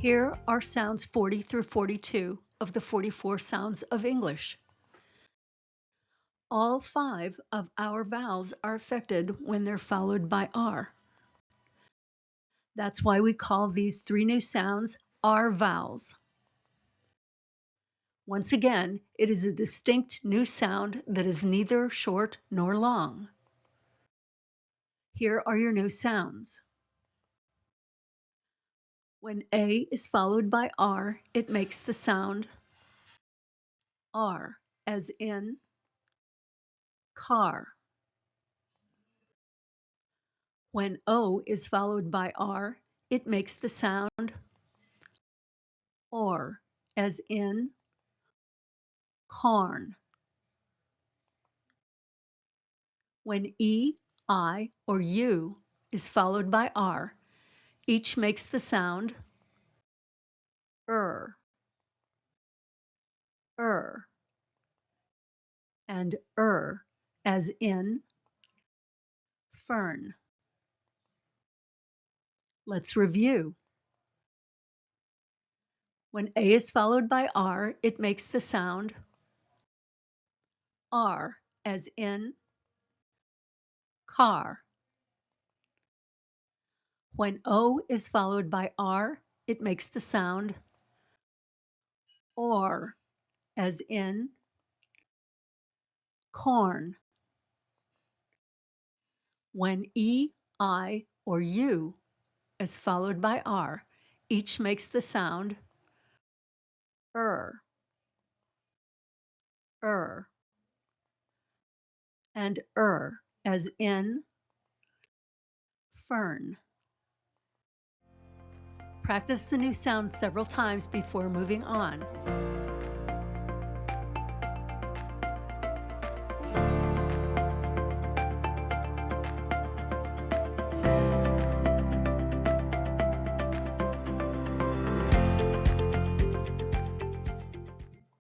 Here are sounds 40 through 42 of the 44 sounds of English. All 5 of our vowels are affected when they're followed by R. That's why we call these 3 new sounds R-vowels. Once again, it is a distinct new sound that is neither short nor long. Here are your new sounds. When A is followed by R, it makes the sound R, as in car. When O is followed by R, it makes the sound or, as in corn. When E, I, or U is followed by R, each makes the sound er, and as in fern. Let's review. When A is followed by R, it makes the sound R, as in car. When O is followed by R, it makes the sound or, as in corn. When E, I, or U is followed by R, each makes the sound er, and as in fern. Practice the new sounds several times before moving on.